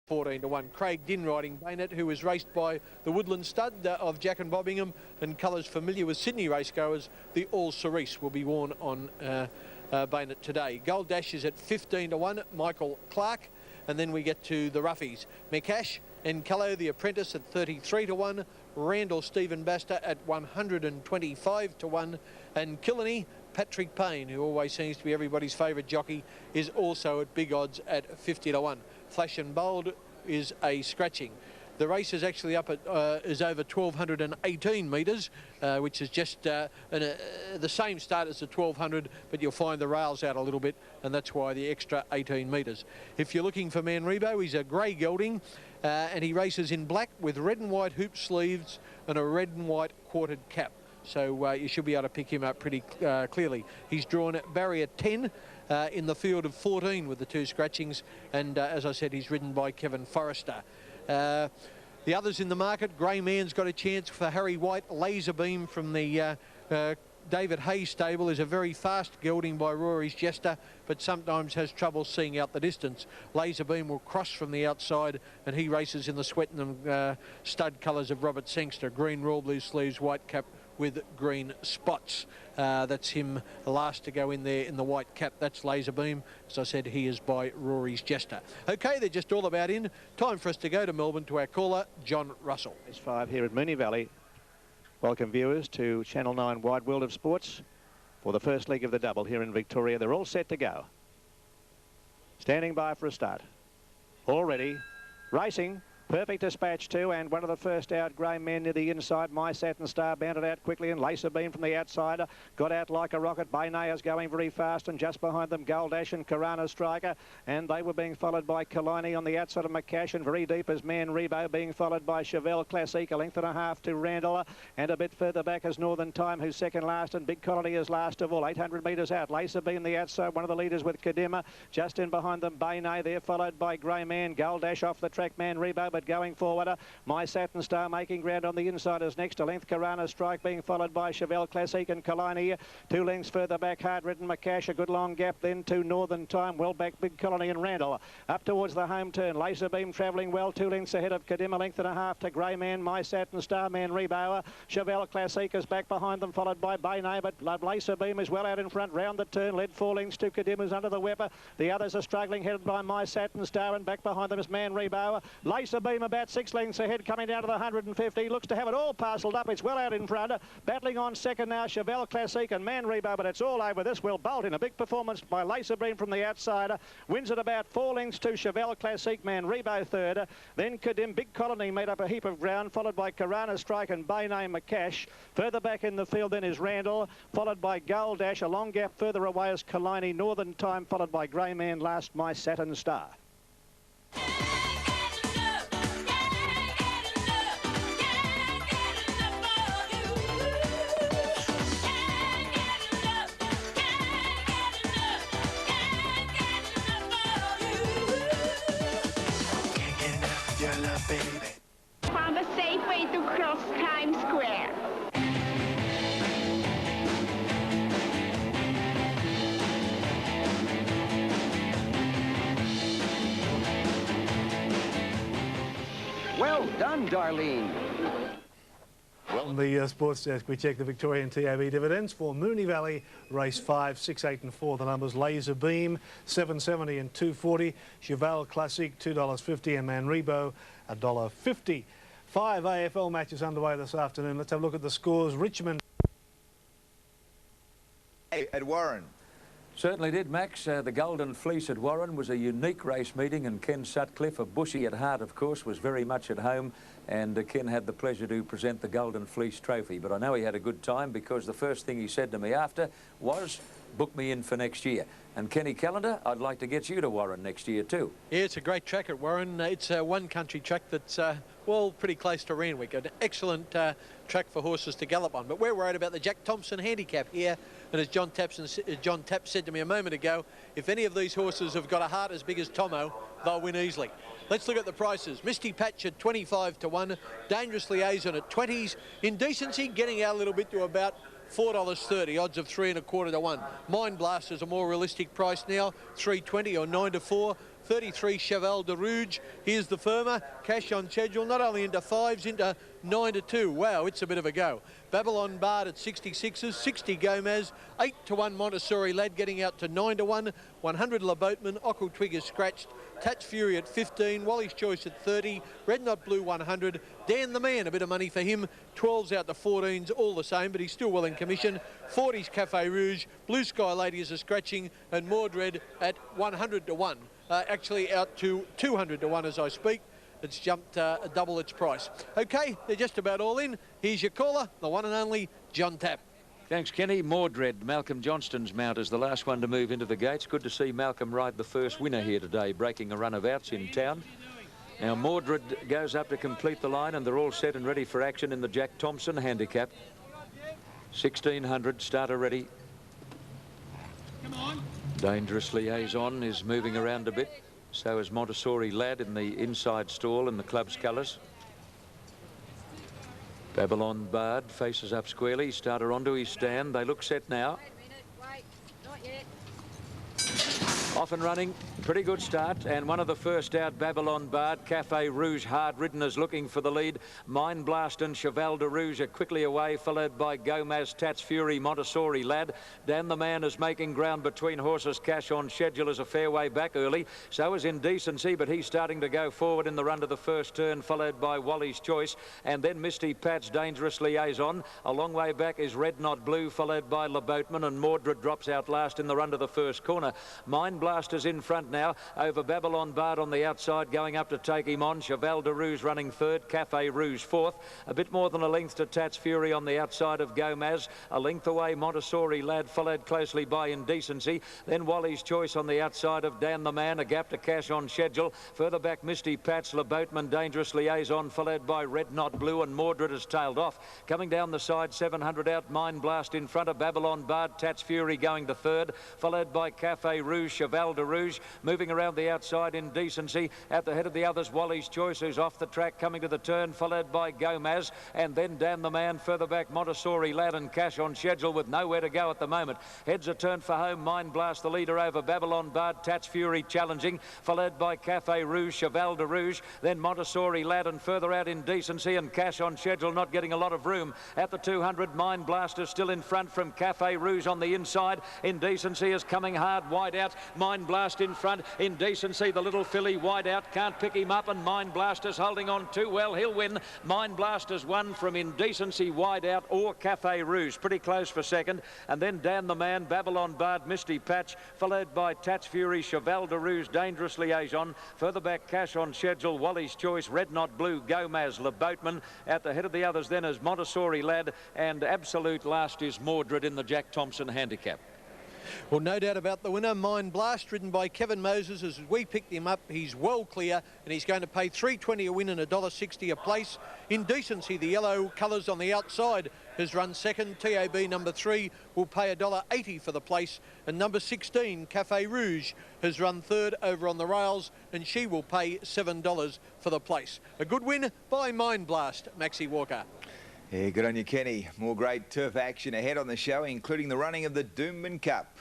14 to 1. Craig Dinn riding Bayonet, who was raced by the Woodland Stud of Jack and Bobbingham, and colours familiar with Sydney racegoers. The All Cerise will be worn on Bayonet today. Gold Dash is at 15 to 1. Michael Clark. And then we get to the roughies. Mekash and Callow, the Apprentice, at 33 to 1. Randall Stephen Baster at 125 to 1. And Killarney, Patrick Payne, who always seems to be everybody's favourite jockey, is also at big odds at 50 to 1. Flash and Bold is a scratching. The race is actually up at is over 1,218 metres, which is just the same start as the 1,200, but you'll find the rails out a little bit, and that's why the extra 18 metres. If you're looking for Manrebo, he's a grey gelding, and he races in black with red and white hoop sleeves and a red and white quartered cap. So you should be able to pick him up pretty clearly. He's drawn at barrier 10 in the field of 14 with the 2 scratchings, and as I said, he's ridden by Kevin Forrester. The others in the market, Grey Man's got a chance for Harry White. Laser Beam from the David Hayes stable is a very fast gelding by Rory's Jester, but sometimes has trouble seeing out the distance. Laser Beam will cross from the outside, and he races in the Swettenham stud colours of Robert Sangster. Green royal blue sleeves, white cap with green spots. That's him last to go in there in the white cap. That's Laser Beam. As I said, he is by Rory's Jester. Okay, they're just all about in. Time for us to go to Melbourne to our caller, John Russell. It's 5 here at Moonee Valley. Welcome viewers to Channel 9 Wide World of Sports for the first leg of the double here in Victoria. They're all set to go. Standing by for a start. Already racing. Perfect Dispatch too, and one of the first out, Grey Men near the inside. My Satin Star bounded out quickly, and Laser Beam from the outside got out like a rocket. Baynayer's going very fast, and just behind them Gold Dash and Karana Striker, and they were being followed by Kalini on the outside of Mekash, and very deep as Manrebo, being followed by Chevelle Classique, a length and a half to Randall, and a bit further back is Northern Time, who's second last, and Big Colony is last of all, 800 metres out. Laser Beam the outside, one of the leaders with Kadima, just in behind them Baynay, they're followed by Grey Man. Gold Dash off the track, Manrebo, but going forward. My Satin Star making ground on the inside is next. A length Karana Strike being followed by Chevelle Classique and Kalini. 2 lengths further back, Hard Ridden Mekash, a good long gap then to Northern Time. Well back Big Colony and Randall. Up towards the home turn. Laser Beam travelling well. 2 lengths ahead of Kadim, a length and a half to Grey Man. My Satin Star, Manrebo. Chevelle Classique is back behind them, followed by Baynay, but Laser Beam is well out in front. Round the turn, led 4 lengths to Kadim, who's under the whipper. The others are struggling, headed by My Satin Star, and back behind them is Manrebo. Laser Beam about 6 lengths ahead, coming down to the 150. Looks to have it all parcelled up. It's well out in front. Battling on second now, Chevelle Classique and Manrebo, but it's all over. This will bolt in a big performance by Laser Beam from the outside. Wins it about 4 lengths to Chevelle Classique, Manrebo third. Then Kadim, Big Colony made up a heap of ground, followed by Karana Strike and Baynay Mekash. Further back in the field then is Randall, followed by Gold Dash. A long gap further away is Kalini. Northern Time, followed by Grey Man last, My Satin Star. Found a safe way to cross Times Square. Well done, Darlene. On the sports desk, we check the Victorian TAB dividends for Moonee Valley, race 5, 6, 8 and 4. The numbers Laser Beam, $7.70 and $2.40. Chevelle Classique, $2.50, and Manrebo, $1.50. 5 AFL matches underway this afternoon. Let's have a look at the scores. Richmond at Warren. Certainly did, Max. The Golden Fleece at Warren was a unique race meeting, and Ken Sutcliffe, a bushy at heart, of course, was very much at home, and Ken had the pleasure to present the Golden Fleece trophy. But I know he had a good time, because the first thing he said to me after was, book me in for next year. And Kenny Callender, I'd like to get you to Warren next year too. Yeah, it's a great track at Warren. It's a one-country track that's, well, pretty close to Randwick. An excellent track for horses to gallop on. But we're worried about the Jack Thompson handicap here. And as John Tapp said to me a moment ago, if any of these horses have got a heart as big as Tomo, they'll win easily. Let's look at the prices. Misty Patch at 25 to 1. Dangerous Liaison at 20s. Indecency getting out a little bit to about $4.30, odds of 3 1/4 to 1. Mind Blast is a more realistic price now, $3.20 or 9 to 4. 33 Cheval de Rouge. Here's the firmer. Cash on Schedule, not only into 5s, into 9-2. Wow, it's a bit of a go. Babylon Bard at 66s, 60 Gomez, 8-1 Montessori Lad getting out to 9-1, 100 Le Boatman, Ockle Twig is scratched, Tats Fury at 15, Wally's Choice at 30, Red Not Blue 100, Dan the Man, a bit of money for him, 12s out to 14s, all the same, but he's still well in commission, 40s Cafe Rouge, Blue Sky Lady is a scratching, and Mordred at 100-1, actually out to 200-1 as I speak. It's jumped double its price. Okay, they're just about all in. Here's your caller, the one and only John Tapp. Thanks, Kenny. Mordred, Malcolm Johnston's mount, is the last one to move into the gates. Good to see Malcolm ride the first winner here today, breaking a run of outs in town. Now, Mordred goes up to complete the line, and they're all set and ready for action in the Jack Thompson handicap. 1600, starter ready. Come on. Dangerous Liaison is moving around a bit. So is Montessori Lad in the inside stall in the club's colours. Babylon Bard faces up squarely. Starter onto his stand. They look set now. Wait, not yet. Off and running. Pretty good start, and one of the first out, Babylon Bard. Cafe Rouge, hard ridden, is looking for the lead. Mind Blast and Cheval de Rouge are quickly away, followed by Gomez, Tats Fury, Montessori Lad. Dan the Man is making ground between horses. Cash on Schedule is a fair way back early. So is Indecency, but he's starting to go forward in the run to the first turn, followed by Wally's Choice, and then Misty Pat's Dangerous Liaison. A long way back is Red Not Blue, followed by Le Boatman, and Mordred drops out last in the run to the first corner. Mind Blast is in front now, over Babylon Bard on the outside, going up to take him on. Cheval de Rouge running third, Cafe Rouge fourth. A bit more than a length to Tats Fury on the outside of Gomez. A length away, Montessori Lad, followed closely by Indecency. Then Wally's Choice on the outside of Dan the Man, a gap to Cash on Schedule. Further back, Misty Pat's, Le Boatman, Dangerous Liaison, followed by Red Not Blue, and Mordred has tailed off. Coming down the side, 700 out, Mind Blast in front of Babylon Bard, Tats Fury going to third, followed by Cafe Rouge, Cheval de Rouge. Moving around the outside, Indecency. At the head of the others, Wally's Choice, who's off the track, coming to the turn, followed by Gomez, and then Dan the Man. Further back, Montessori Lad and Cash on Schedule, with nowhere to go at the moment. Heads a turn for home, Mind Blast the leader over Babylon Bard, Tats Fury challenging, followed by Cafe Rouge, Cheval de Rouge, then Montessori Lad, and further out Indecency, and Cash on Schedule not getting a lot of room. At the 200, Mind Blast is still in front from Cafe Rouge on the inside. Indecency is coming hard, wide out. Mind Blast in front. Indecency, the little filly, wide out, can't pick him up, and Mind Blaster's holding on too well. He'll win. Mind Blaster's won from Indecency, wide out, or Cafe Rouge. Pretty close for second. And then Dan the Man, Babylon Bard, Misty Patch, followed by Tats Fury, Cheval de Rouge, Dangerous Liaison. Further back, Cash on Schedule, Wally's Choice, Red Not Blue, Gomez, Le Boatman. At the head of the others then is Montessori Lad, and absolute last is Mordred in the Jack Thompson handicap. Well, no doubt about the winner, Mind Blast, ridden by Kevin Moses. As we picked him up, he's well clear, and he's going to pay $3.20 a win and $1.60 a place. Indecency, the yellow colours on the outside, has run second. TAB number 3 will pay $1.80 for the place, and number 16, Cafe Rouge, has run third over on the rails, and she will pay $7 for the place. A good win by Mind Blast, Maxie Walker. Yeah, good on you, Kenny. More great turf action ahead on the show, including the running of the Doomben Cup.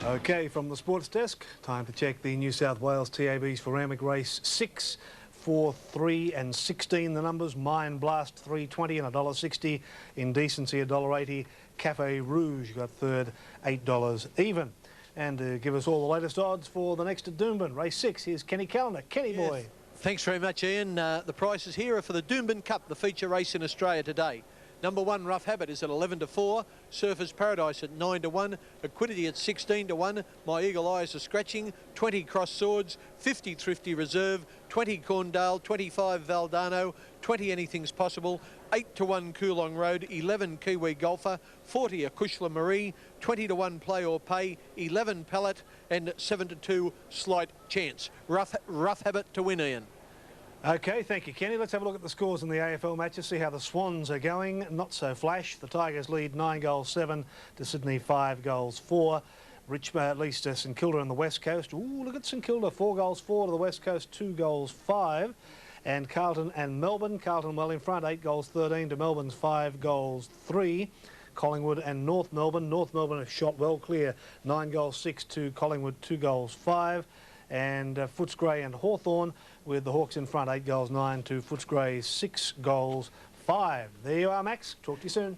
Okay, from the sports desk, time to check the New South Wales TABs for Randwick Race 6, 4, 3 and 16. The numbers: Mind Blast $3.20 and $1.60. Indecency $1.80. Cafe Rouge got third, $8 even. And to give us all the latest odds for the next at Doomben, Race 6, here's Kenny Callender. Kenny boy. Thanks very much, Ian. The prices here are for the Doomben Cup, the feature race in Australia today. Number 1, Rough Habit, is at 11-4. Surfers Paradise at 9-1. Equidity at 16-1. My Eagle Eye is a scratching. 20 Cross Swords. 50 Thrifty Reserve. 20 Corndale. 25 Valdano. 20 Anything's Possible. 8-1 Coolong Road. 11 Kiwi Golfer. 40 Acushla Marie. 20-1 Play or Pay. 11 Pallet. And 7-2 Slight Chance. Rough Habit to win, Ian. Okay, thank you, Kenny. Let's have a look at the scores in the AFL matches, see how the Swans are going. Not so flash. The Tigers lead 9-7 to Sydney 5-4. Richmond, at least St Kilda on the West Coast. Ooh, look at St Kilda, 4-4 to the West Coast, 2-5. And Carlton and Melbourne. Carlton well in front, 8-13 to Melbourne's 5-3. Collingwood and North Melbourne. North Melbourne have shot well clear, 9-6 to Collingwood, 2-5. And Footscray and Hawthorn with the Hawks in front, 8-9 to Footscray, 6-5. There you are, Max. Talk to you soon.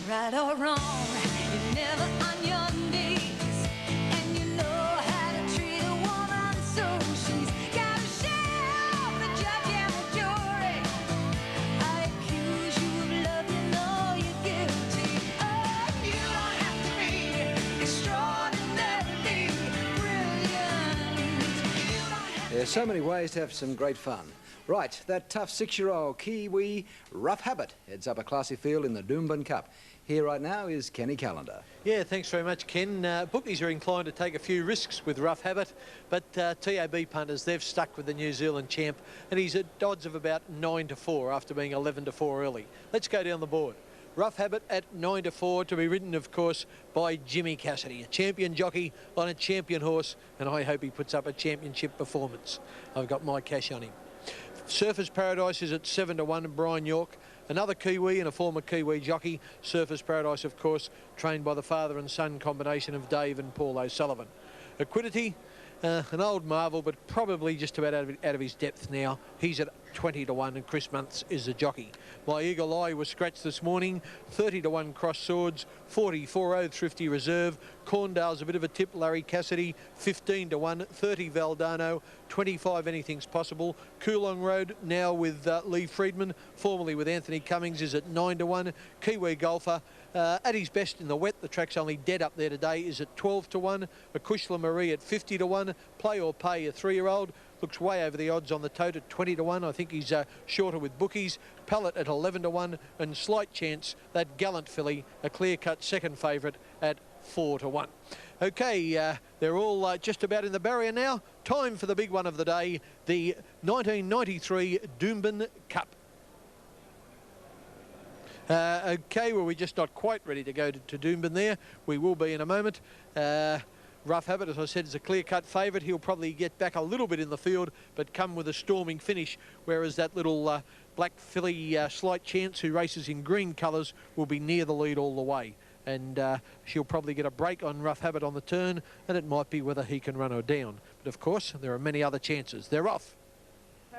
Right or wrong, you're never on your knees, and you know how to treat a woman, so she's got to share the judge and the jury. I accuse you of love, you know you're guilty. Oh, you don't have to be extraordinarily brilliant. There's so many ways to have some great fun. Right, that tough 6-year-old Kiwi Rough Habit heads up a classy field in the Doomben Cup. Here right now is Kenny Callender. Yeah, thanks very much, Ken. Bookies are inclined to take a few risks with Rough Habit, but TAB punters, they've stuck with the New Zealand champ, and he's at odds of about 9-4 after being 11-4 early. Let's go down the board. Rough Habit at 9-4, to be ridden, of course, by Jimmy Cassidy, a champion jockey on a champion horse, and I hope he puts up a championship performance. I've got my cash on him. Surfers Paradise is at 7-1, Brian York. Another Kiwi and a former Kiwi jockey. Surfers Paradise, of course, trained by the father and son combination of Dave and Paul O'Sullivan. Equidity, an old marvel, but probably just about out of his depth now. He's at 20-1, and Chris Months is the jockey. My Eagle Eye was scratched this morning. 30-1 Cross Swords, 40-40 Thrifty Reserve. Corndale's a bit of a tip, Larry Cassidy. 15-1, 30 Valdano, 25 Anything's Possible. Coolong Road now with Lee Friedman, formerly with Anthony Cummings, is at 9-1. Kiwi Golfer, at his best in the wet, the track's only dead up there today, is at 12-1. Acushla Marie at 50-1. Play or Pay, a 3-year-old, looks way over the odds on the tote at 20-1. I think he's shorter with bookies. Pallet at 11-1, and Slight Chance, that gallant filly, a clear-cut second favourite at 4-1. Okay, they're all just about in the barrier now. Time for the big one of the day, the 1993 Doomben Cup. Okay, well, we're just not quite ready to go to Doomben there. We will be in a moment. Rough Habit, as I said, is a clear-cut favourite. He'll probably get back a little bit in the field, but come with a storming finish, whereas that little black filly Slight Chance, who races in green colours, will be near the lead all the way. And she'll probably get a break on Rough Habit on the turn, and it might be whether he can run her down. But, of course, there are many other chances. They're off.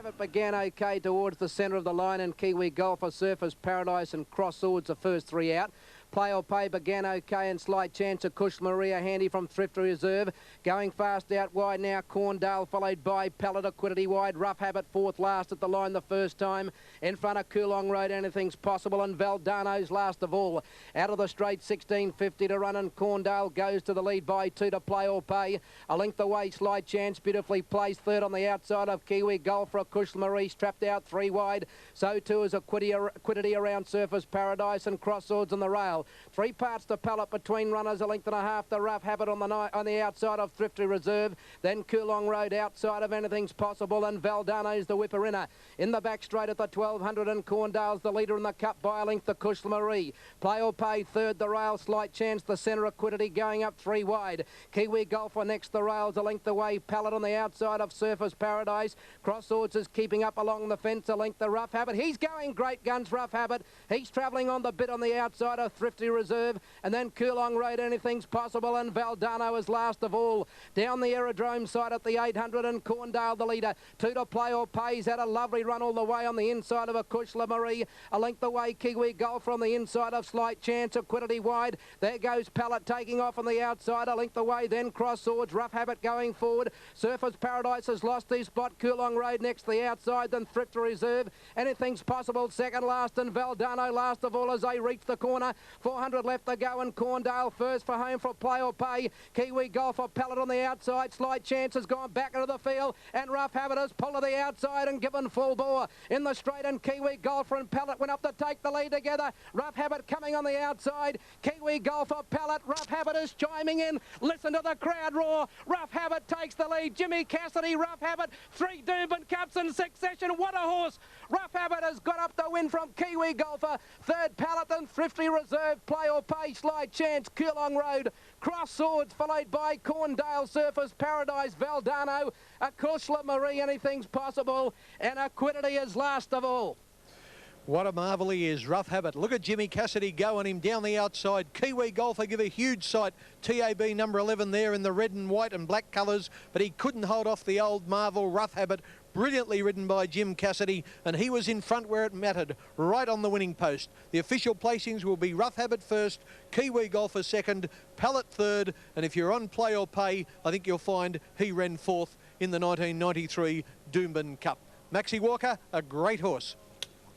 It began okay towards the centre of the line, and Kiwi Golfer, Surfers Paradise and Cross Swords, the first three out. Play or Pay began okay and Slight Chance of Cush Maria handy from Thrifty Reserve. Going fast out wide now, Corndale followed by Pallet Equity wide. Rough Habit fourth last at the line the first time. In front of Coolong Road, Anything's Possible, and Valdano's last of all. Out of the straight, 16.50 to run, and Corndale goes to the lead by 2 to Play or Pay. A length away, Slight Chance beautifully placed third on the outside of Kiwi Golfer. Cush Marie trapped out 3 wide. So too is Equity around Surfers Paradise, and Crosswords on the rail. 3 parts to Pallet between runners, a length and a half. The Rough Habit on the outside of Thrifty Reserve. Then Coolong Road outside of Anything's Possible, and Valdano's the whipper inner. In the back straight at the 1200, and Corndale's the leader in the cup by a length to Cush Marie. Play or Pay third, the rail, Slight Chance, the centre, Equity going up 3 wide. Kiwi Golfer next, the rails a length away. Pallet on the outside of Surfers Paradise. Crosswords is keeping up along the fence, a length the Rough Habit. He's going great guns, Rough Habit. He's travelling on the bit on the outside of Thrifty Reserve, and then Coolong Road, Anything's Possible, and Valdano is last of all. Down the aerodrome side at the 800, and Corndale the leader. 2 to Play or Pay's had a lovely run all the way on the inside of a Cush Marie. A length away, Kiwi Golfer on the inside of Slight Chance, Equity wide. There goes Pallet taking off on the outside, a length away, then Crosswords, Rough Habit going forward. Surfers Paradise has lost his spot. Coolong Road next to the outside, then Thrifty Reserve. Anything's Possible second last, and Valdano last of all as they reach the corner. 400 left to go, and Corndale first for home for Play or Pay. Kiwi Golfer, Pallet on the outside. Slight Chance has gone back into the field, and Rough Habit has pulled to the outside and given full bore in the straight, and Kiwi Golfer and Pallet went up to take the lead together. Rough Habit coming on the outside. Kiwi Golfer, Pallet, Rough Habit is chiming in. Listen to the crowd roar. Rough Habit takes the lead. Jimmy Cassidy, Rough Habit, 3 Doomben Cups in succession. What a horse. Rough Habit has got up the win from Kiwi Golfer. Third, Pallet, and Thrifty Reserve. Play or Pay, Slight Chance, Coolong Road. Crosswords followed by Corndale, Surfers Paradise, Valdano, Cush Marie, Anything's Possible, and Equity is last of all. What a marvel he is, Rough Habit. Look at Jimmy Cassidy going him down the outside. Kiwi Golfer give a huge sight. TAB number 11 there in the red and white and black colours, but he couldn't hold off the old marvel, Rough Habit. Brilliantly ridden by Jim Cassidy, and he was in front where it mattered, right on the winning post. The official placings will be Rough Habit first, Kiwi Golfer second, Pallet third, and if you're on Play or Pay, I think you'll find he ran fourth in the 1993 Doomben Cup. Maxie Walker, a great horse.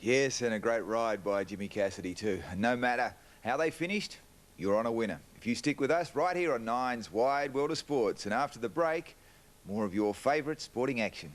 Yes, and a great ride by Jimmy Cassidy too. And no matter how they finished, you're on a winner. If you stick with us right here on Nine's Wide World of Sports, and after the break, more of your favourite sporting action.